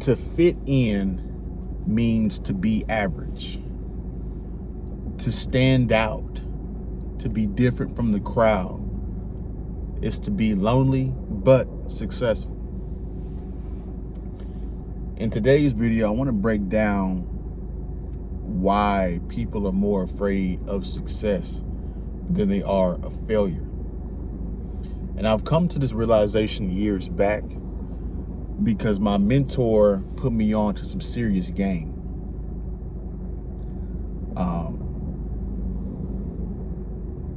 To fit in means to be average, to stand out, to be different from the crowd. Is to be lonely but successful. In today's video, I want to break down why people are more afraid of success than they are of failure. And I've come to this realization years back because my mentor put me on to some serious game.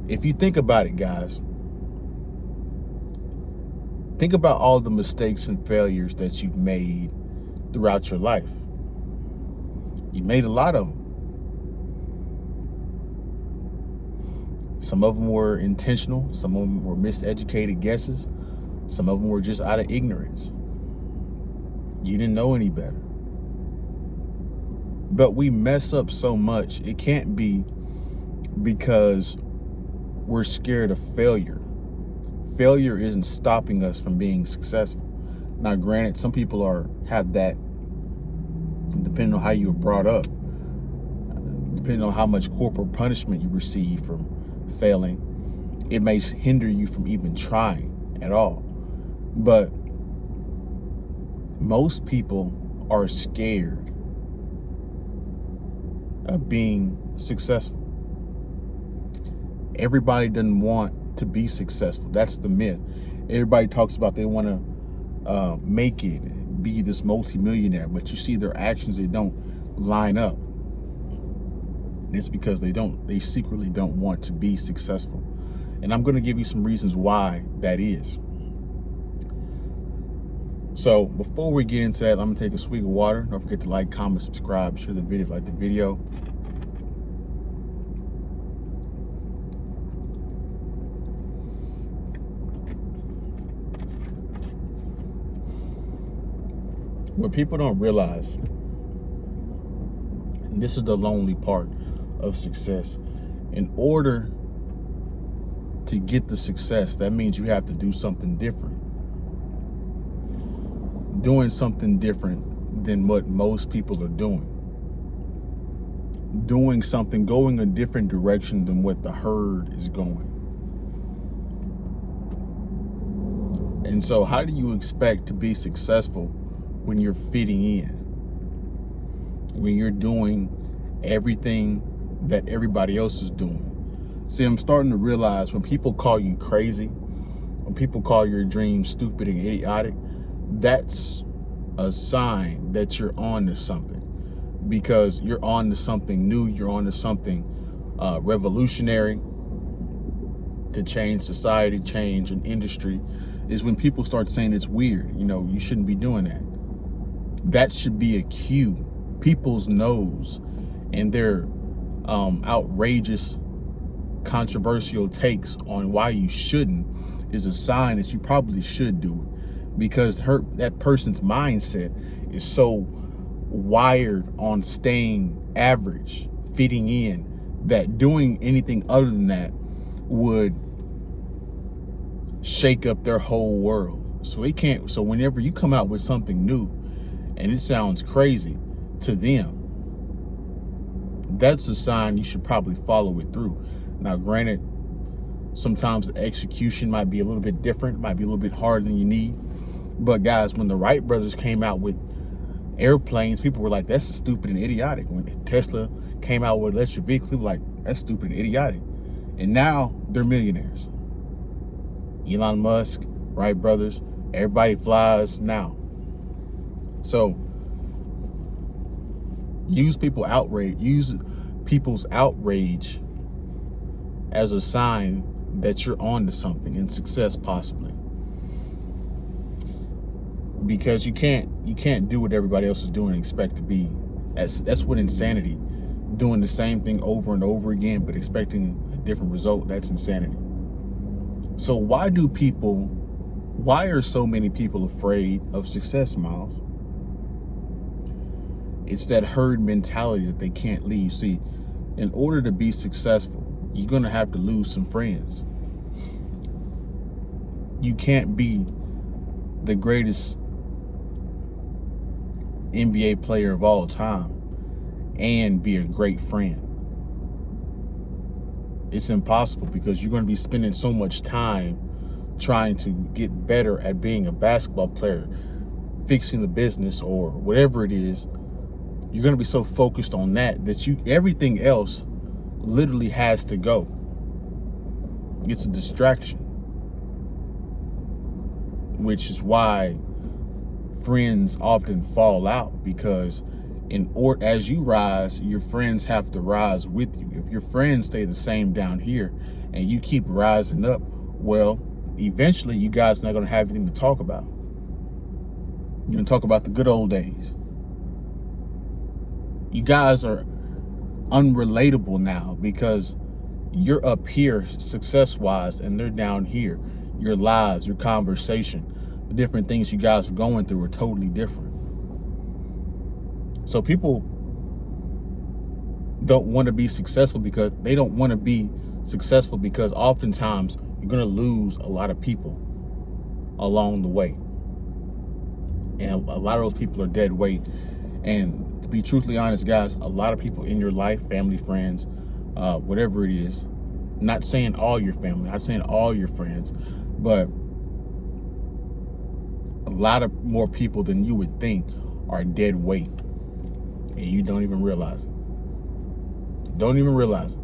If you think about it, guys, think about all the mistakes and failures that you've made throughout your life. You made a lot of them. Some of them were intentional. Some of them were miseducated guesses. Some of them were just out of ignorance. You didn't know any better. But we mess up so much. It can't be because we're scared of failure. Failure isn't stopping us from being successful. Now, granted, some people have that, depending on how you were brought up, depending on how much corporal punishment you receive from failing, it may hinder you from even trying at all. But most people are scared of being successful. Everybody doesn't want to be successful. That's the myth. Everybody talks about they want to make it and be this multimillionaire, but you see their actions, they don't line up. And it's because they secretly don't want to be successful. And I'm going to give you some reasons why that is. So before we get into that, I'm going to take a swig of water. Don't forget to like, comment, subscribe, share the video, like the video. What people don't realize, and this is the lonely part of success, in order to get the success, that means you have to do something different. Doing something different than what most people are doing. Doing something, going a different direction than what the herd is going. And so how do you expect to be successful when you're fitting in? When you're doing everything that everybody else is doing? See, I'm starting to realize when people call you crazy, when people call your dreams stupid and idiotic, that's a sign that you're on to something, because you're on to something new. You're on to something revolutionary to change society, change an industry. Is when people start saying it's weird. You shouldn't be doing that. That should be a cue. People's nose and their outrageous, controversial takes on why you shouldn't is a sign that you probably should do it, because that person's mindset is so wired on staying average, fitting in, that doing anything other than that would shake up their whole world. So they can't. So whenever you come out with something new and it sounds crazy to them, that's a sign you should probably follow it through. Now, granted, sometimes the execution might be a little bit different, might be a little bit harder than you need. But guys, when the Wright brothers came out with airplanes, people were like, that's stupid and idiotic. When Tesla came out with electric vehicles, people were like, that's stupid and idiotic. And now they're millionaires. Elon Musk, Wright brothers, everybody flies now. So use people's outrage as a sign that you're on to something, and success possibly. Because you can't do what everybody else is doing and expect to be. That's what insanity. Doing the same thing over and over again but expecting a different result, that's insanity. So why are so many people afraid of success, Miles? It's that herd mentality that they can't leave. See, in order to be successful, you're going to have to lose some friends. You can't be the greatest NBA player of all time and be a great friend. It's impossible, because you're going to be spending so much time trying to get better at being a basketball player, fixing the business, or whatever it is. You're going to be so focused on that everything else literally has to go. It's a distraction, which is why friends often fall out, because as you rise, your friends have to rise with you. If your friends stay the same down here and you keep rising up, well, eventually you guys are not going to have anything to talk about. You're going to talk about the good old days. You guys are unrelatable now, because you're up here success-wise and they're down here. Your lives, your conversation, the different things you guys are going through are totally different. So people don't want to be successful because oftentimes you're going to lose a lot of people along the way. And a lot of those people are dead weight. And to be truthfully honest, guys, a lot of people in your life, family, friends, whatever it is, not saying all your family, not saying all your friends, but a lot of more people than you would think are dead weight. And you don't even realize it. Don't even realize it.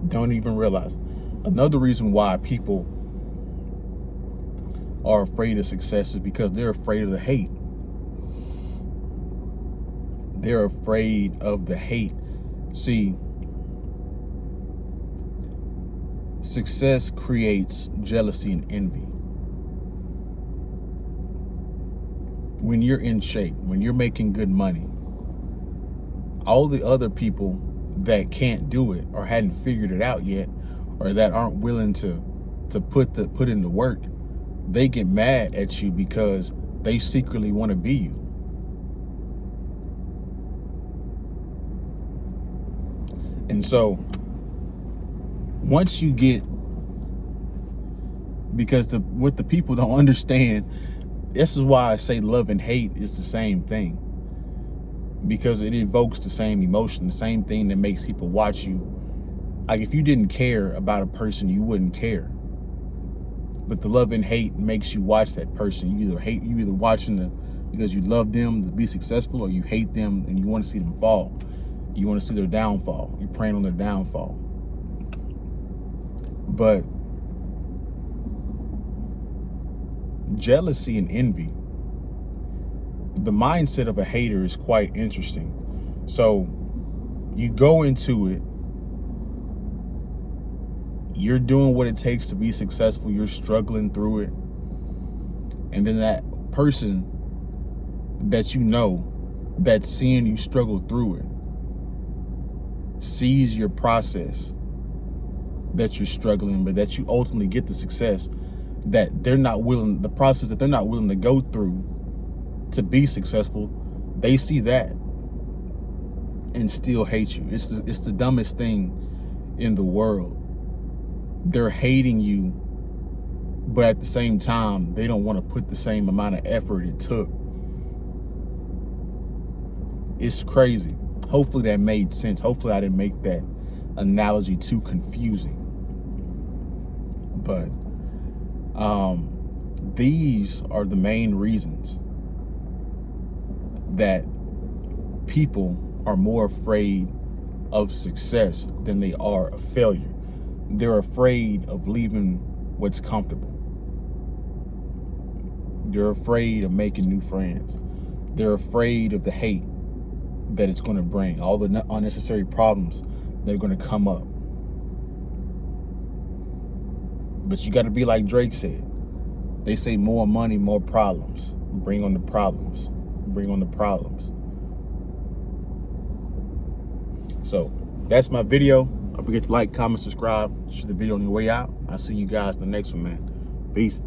Don't even realize it. Another reason why people are afraid of success is because they're afraid of the hate. They're afraid of the hate. See, success creates jealousy and envy. When you're in shape, when you're making good money, all the other people that can't do it or hadn't figured it out yet, or that aren't willing to put in the work, they get mad at you because they secretly want to be you. And so once you get, because what the people don't understand, this is why I say love and hate is the same thing, because it evokes the same emotion, the same thing that makes people watch you. Like, if you didn't care about a person, you wouldn't care. But the love and hate makes you watch that person. You either watching because you love them to be successful, or you hate them and you want to see them fall. You want to see their downfall. You're preying on their downfall. But jealousy and envy, the mindset of a hater is quite interesting. So you go into it, you're doing what it takes to be successful, you're struggling through it, and then that person that you know, that's seeing you struggle through it, sees your process, that you're struggling, but that you ultimately get the success that they're not willing, the process that they're not willing to go through to be successful. They see that and still hate you. It's the dumbest thing in the world. They're hating you, but at the same time, they don't want to put the same amount of effort it took. It's crazy. Hopefully that made sense. Hopefully I didn't make that analogy too confusing. But these are the main reasons that people are more afraid of success than they are of failure. They're afraid of leaving what's comfortable. They're afraid of making new friends. They're afraid of the hate that it's going to bring, all the unnecessary problems that are going to come up. But you got to be like Drake said. They say more money, more problems. Bring on the problems. Bring on the problems. So that's my video. Don't forget to like, comment, subscribe. Share the video on your way out. I'll see you guys in the next one, man. Peace.